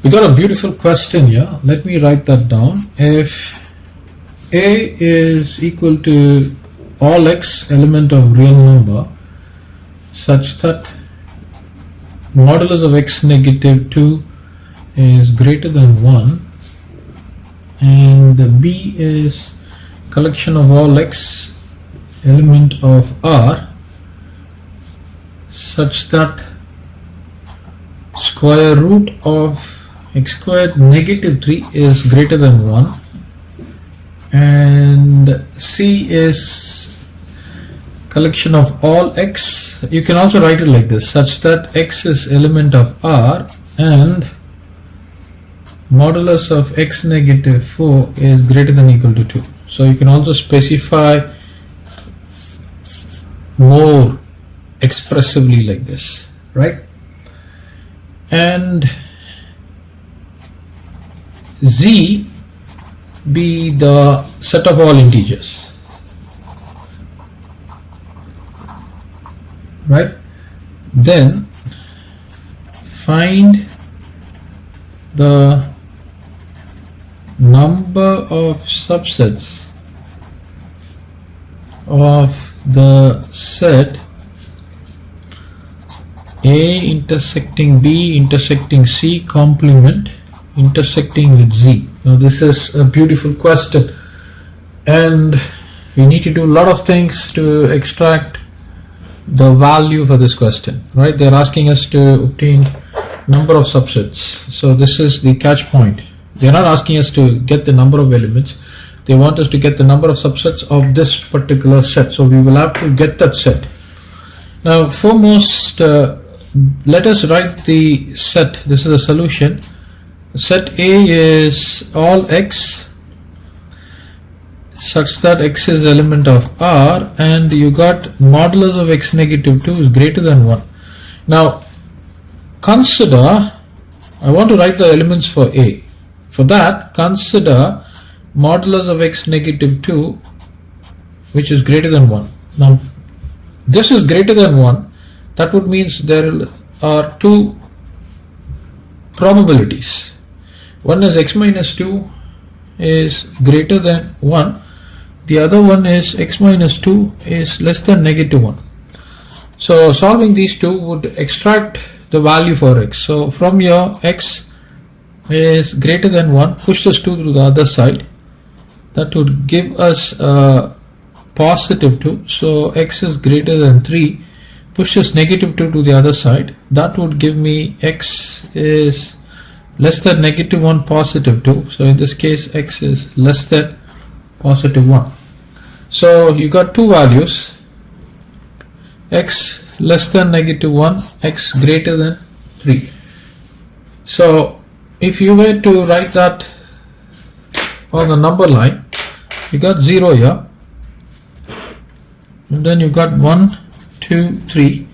We got a beautiful question here. Let me write that down. If A is equal to all x element of real number such that modulus of x negative 2 is greater than 1 and B is collection of all x element of R such that square root of x squared negative 3 is greater than 1 and C is collection of all x. You can also write it like this, such that x is element of R and modulus of x negative 4 is greater than or equal to 2. So you can also specify more expressively like this, right? And Z be the set of all integers, right? Then find the number of subsets of the set A intersecting B intersecting C complement intersecting with Z. Now this is a beautiful question and we need to do a lot of things to extract the value for this question, right? They're asking us to obtain number of subsets. So this is the catch point. They're not asking us to get the number of elements. They want us to get the number of subsets of this particular set. So we will have to get that set. Now foremost, let us write the set. This is a solution. Set A is all x such that x is element of R and you got modulus of x negative 2 is greater than 1. Now consider, I want to write the elements for A. For that, consider modulus of x negative 2 which is greater than 1. Now this is greater than 1. That would mean there are two probabilities. One is x minus 2 is greater than 1. The other one is x minus 2 is less than negative 1. So solving these two would extract the value for x. So from here x is greater than 1, push this 2 to the other side. That would give us a positive 2. So x is greater than 3. Push this negative 2 to the other side. That would give me x is less than negative 1 positive 2. So in this case x is less than positive 1. So you got two values, x less than negative 1, x greater than 3. So if you were to write that on the number line, you got 0 here and then you got 1, 2, 3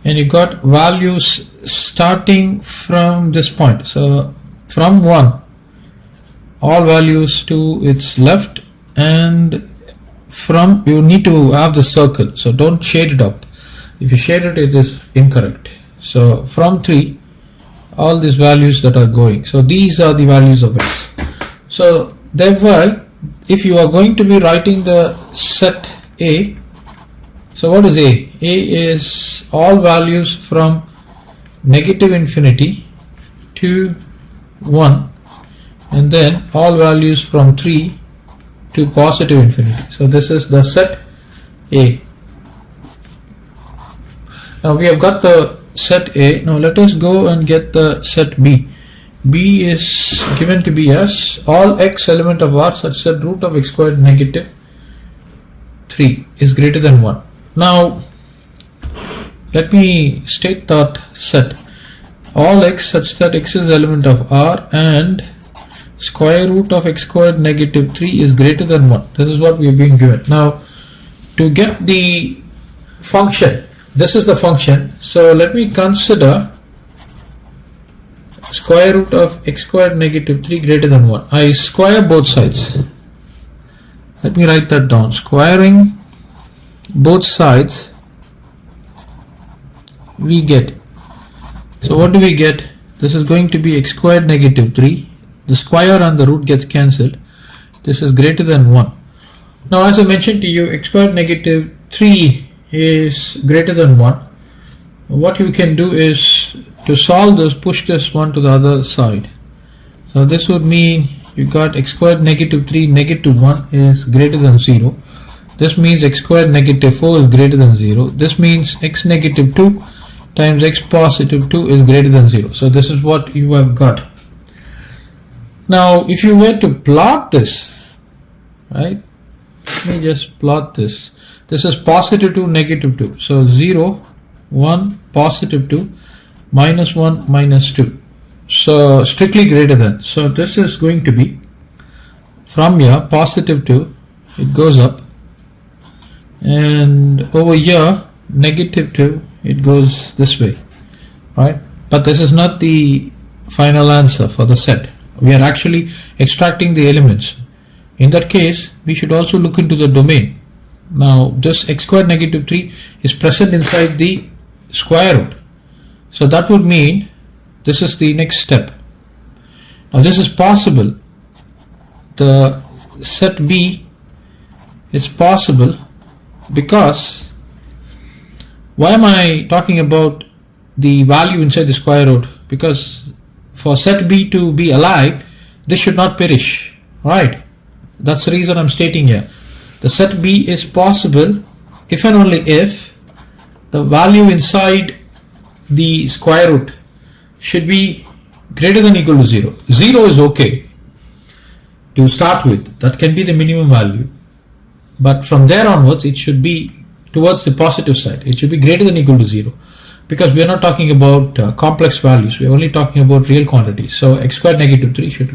and you got values starting from this point. So from 1 all values to its left and from, you need to have the circle, so don't shade it up. If you shade it, it is incorrect. So from 3 all these values that are going, so these are the values of x. So therefore if you are going to be writing the set A, so what is A? A is all values from negative infinity to 1 and then all values from 3 to positive infinity. So this is the set A. Now we have got the set A. Now let us go and get the set B. B is given to be as all x element of R such that root of x squared negative 3 is greater than 1. Now let me state that set all x such that x is element of R and square root of x squared negative 3 is greater than 1. This is what we are being given. Now to get the function, this is the function. So let me consider square root of x squared negative 3 greater than 1. I square both sides. Let me write that down. Squaring both sides we get. So what do we get? this is going to be x squared negative 3. The square and the root gets cancelled. This is greater than 1. Now as I mentioned to you, x squared negative 3 is greater than 1. What you can do is to solve this, push this one to the other side. So this would mean you got x squared negative 3 negative 1 is greater than 0. This means x squared negative 4 is greater than 0. This means x negative 2 times x positive 2 is greater than 0. So this is what you have got. Now if you were to plot this, right, let me just plot this. This is positive 2 negative 2. So 0 1 positive 2 minus 1 minus 2. So strictly greater than. So this is going to be from here positive 2, it goes up, and over here negative 2, it goes this way, right? But this is not the final answer for the set. We are actually extracting the elements. In that case, we should also look into the domain. Now this x squared negative 3 is present inside the square root. So that would mean this is the next step. Now this is possible. The set B is possible because, why am I talking about the value inside the square root? Because for set B to be alive, this should not perish, right? That's the reason I'm stating here. The set B is possible if and only if the value inside the square root should be greater than or equal to 0. 0 is okay to start with. That can be the minimum value. But from there onwards, it should be towards the positive side. It should be greater than or equal to 0. Because we are not talking about complex values. We are only talking about real quantities. So x squared negative 3 should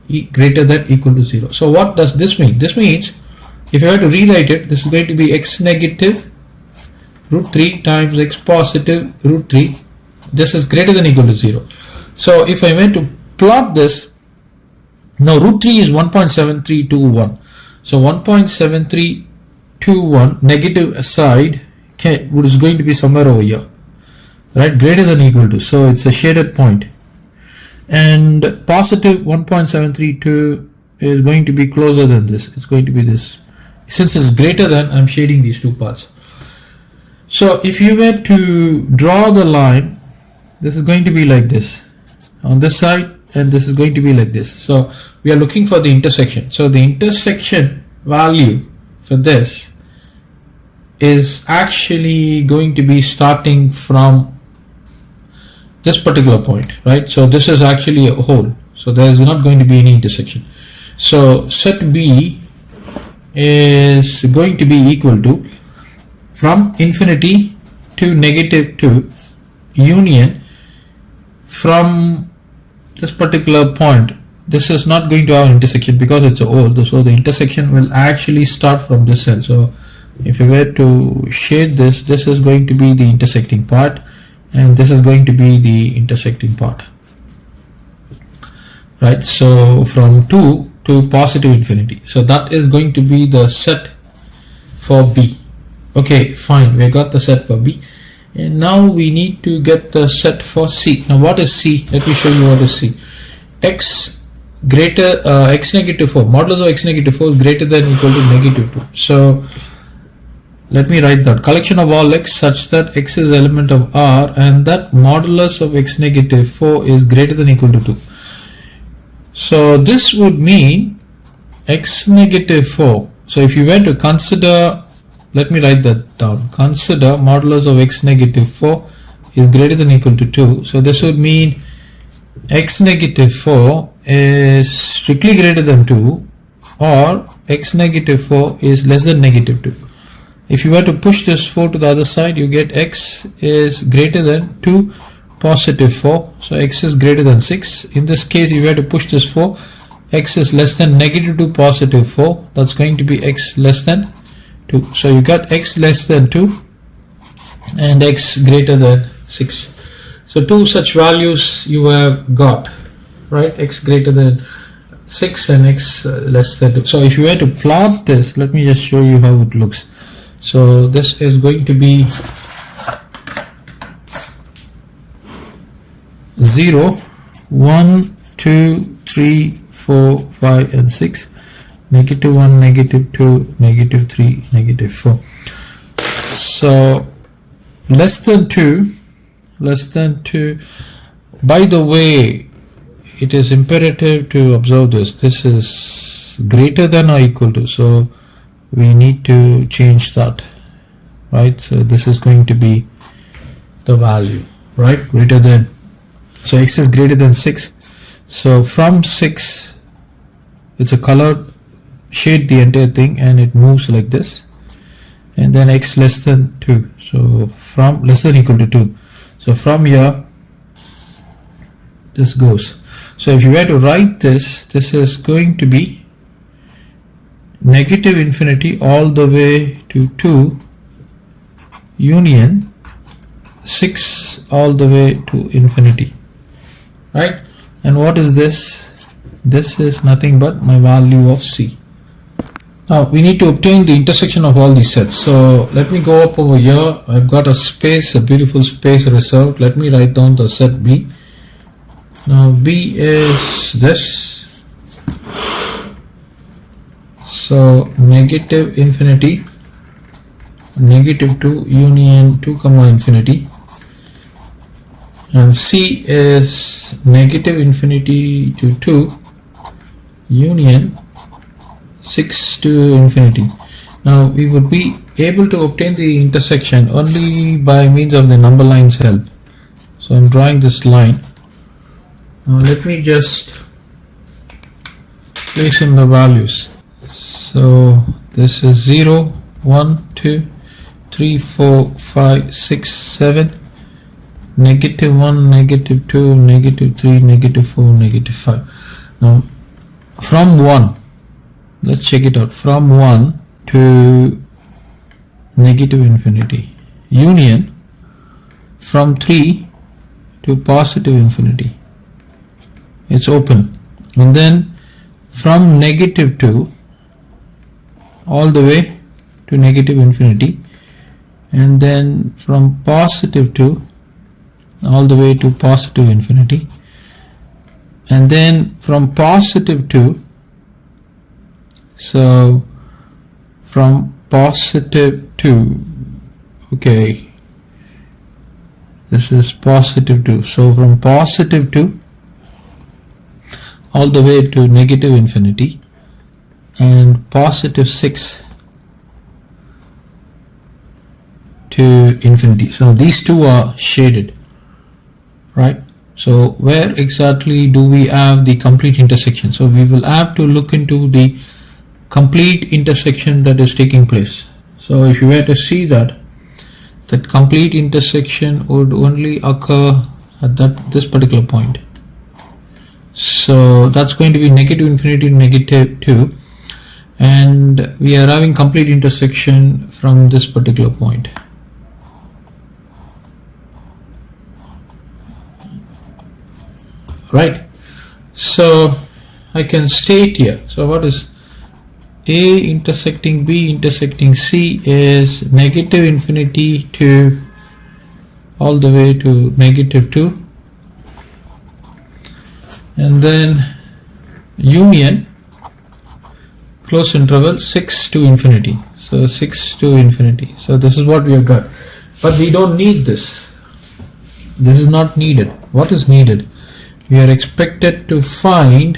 be greater than or equal to 0. So what does this mean? This means if you were to rewrite it, this is going to be x negative root 3 times x positive root 3. This is greater than or equal to 0. So if I went to plot this, now root 3 is 1.7321. So 1.7321 negative side is going to be somewhere over here, right? Greater than or equal to. So it's a shaded point. And positive 1.732 is going to be closer than this. It's going to be this. Since it's greater than, I'm shading these two parts. So if you were to draw the line, this is going to be like this on this side, and this is going to be like this. So we are looking for the intersection. So the intersection value for this is actually going to be starting from this particular point, right? So this is actually a hole. So there is not going to be any intersection. So set B is going to be equal to from infinity to negative 2 union from this particular point. This is not going to have an intersection because it's a hole. So the intersection will actually start from this end. So if you were to shade this, this is going to be the intersecting part, and this is going to be the intersecting part, right? So from 2 to positive infinity. So that is going to be the set for B. Okay, fine, we got the set for B, and now we need to get the set for C. Now what is C? Let me show you what is C. X greater x negative 4, modulus of x negative 4 is greater than or equal to negative 2. So let me write that. Collection of all x such that x is element of R and that modulus of x negative 4 is greater than or equal to 2. So this would mean x negative 4. So if you were to consider, let me write that down. Consider modulus of x negative 4 is greater than or equal to 2. So this would mean x negative 4 is strictly greater than 2, or x negative 4 is less than negative 2. If you were to push this 4 to the other side, you get x is greater than 2 positive 4. So x is greater than 6. In this case, if you were to push this 4, x is less than negative 2 positive 4. That's going to be x less than 2. So you got x less than 2 and x greater than 6. So two such values you have got, right? X greater than 6 and x less than 2. So if you were to plot this, let me just show you how it looks. So this is going to be 0, 1, 2, 3, 4, 5 and 6, negative 1, negative 2, negative 3, negative 4. So less than 2, by the way, it is imperative to observe this is greater than or equal to, so we need to change that, right? So this is going to be the value, right? Greater than, so x is greater than 6, so from 6 it's a colored shade the entire thing and it moves like this, and then x less than 2, so from less than equal to 2, so from here this goes. So if you were to write this is going to be negative infinity all the way to 2 union 6 all the way to infinity, right? And what is this? This is nothing but my value of c. Now we need to obtain the intersection of all these sets. So let me go up over here. I've got a space, a beautiful space reserved. Let me write down the set B. Now B is this, so negative infinity, negative 2 union 2 comma infinity, and C is negative infinity to 2 union 6 to infinity. Now we would be able to obtain the intersection only by means of the number lines help. So I'm drawing this line. Now let me just place in the values. So this is 0, 1, 2, 3, 4, 5, 6, 7, negative 1, negative 2, negative 3, negative 4, negative 5. Now from 1, let's check it out, from 1 to negative infinity, union from 3 to positive infinity, it's open, and then from negative 2 all the way to negative infinity, and then from positive 2 all the way to positive infinity, and then from positive 2, so from positive 2, okay, this is positive 2, so from positive 2 all the way to negative infinity, and positive 6 to infinity. So these two are shaded, right? So where exactly do we have the complete intersection? So we will have to look into the complete intersection that is taking place. So if you were to see that complete intersection would only occur at this particular point. So that's going to be negative infinity to negative 2, and we are having complete intersection from this particular point. Right, so I can state here, so what is A intersecting B intersecting C is negative infinity to all the way to negative 2, and then union close interval 6 to infinity, so 6 to infinity. So this is what we have got, but we don't need this. This is not needed. What is needed? We are expected to find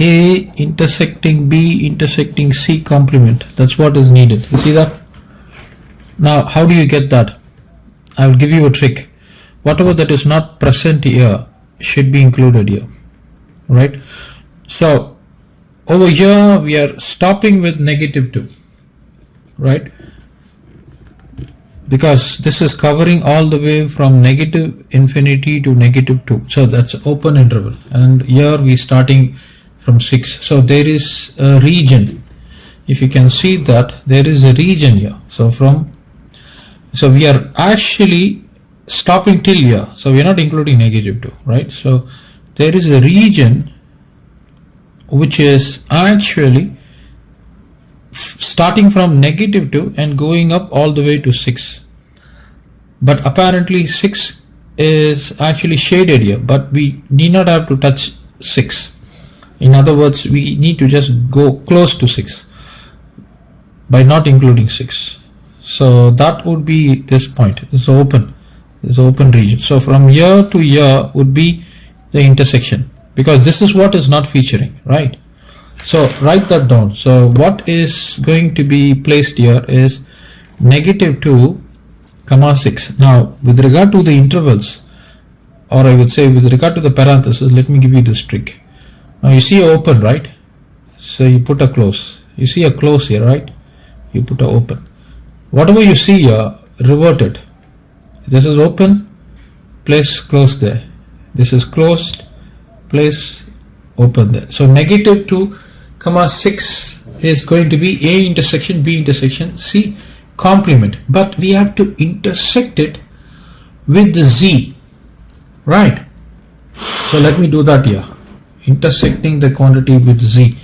A intersecting B intersecting C complement. That's what is needed. You see that? Now how do you get that? I will give you a trick. Whatever that is not present here should be included here, right? So over here we are stopping with negative 2, right? Because this is covering all the way from negative infinity to negative 2, so that's open interval, and here we starting from 6. So there is a region, if you can see that there is a region here. So we are actually stopping till here, so we are not including negative 2, right? So there is a region which is actually starting from negative 2 and going up all the way to 6, but apparently 6 is actually shaded here, but we need not have to touch 6. In other words, we need to just go close to 6 by not including 6. So that would be this point, this open region. So from here to here would be the intersection, because this is what is not featuring, right? So write that down. So what is going to be placed here is -2, 6. Now with regard to the intervals, or I would say with regard to the parentheses, let me give you this trick. Now you see open, right? So you put a close. You see a close here, right? You put a open. Whatever you see here, revert it. This is open, place close there. This is closed, place open there. So -2, 6 is going to be A intersection B intersection C complement, but we have to intersect it with the Z, right? So let me do that here, intersecting the quantity with Z.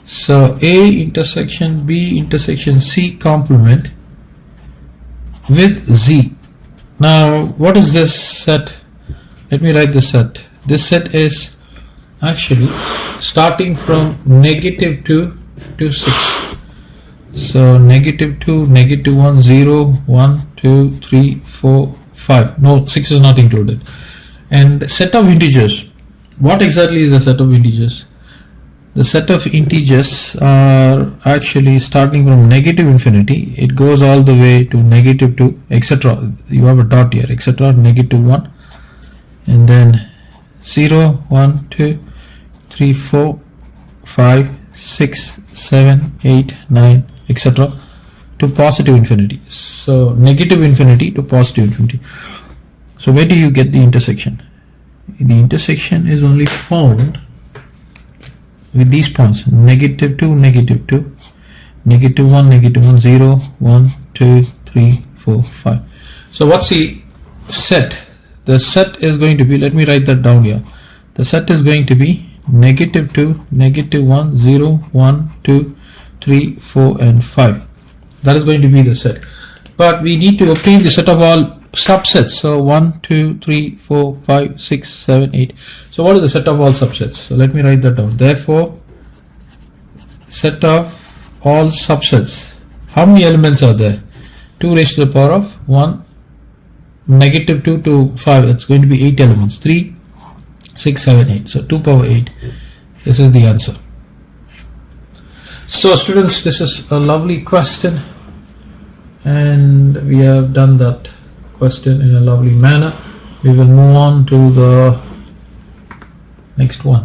So A intersection B intersection C complement with Z. Now what is this set? Let me write this set. This set is actually starting from -2 to 6. So -2, -1, 0, 1, 2, 3, 4, 5. No, 6 is not included. And set of integers. What exactly is the set of integers? The set of integers are actually starting from -infinity. It goes all the way to -2, etc. You have a dot here, etc. -1, and then 0, 1, 2, 3, 4, 5, 6, 7, 8, 9, etc. to positive infinity. So -infinity to positive infinity. So where do you get the intersection? The intersection is only found with these points: -2, -2, -1, -1, 0, 1, 2, 3, 4, 5. So what's the set? The set is going to be, let me write that down here. The set is going to be -2, -1, 0, 1, 2, 3, 4, and 5. That is going to be the set. But we need to obtain the set of all subsets. So 1, 2, 3, 4, 5, 6, 7, 8. So what is the set of all subsets? So let me write that down. Therefore, set of all subsets. How many elements are there? 2 raised to the power of 1, -2 to 5. It's going to be 8 elements. 3, 6, 7, 8. So 2 power 8. This is the answer. So students, this is a lovely question, and we have done that question in a lovely manner. We will move on to the next one.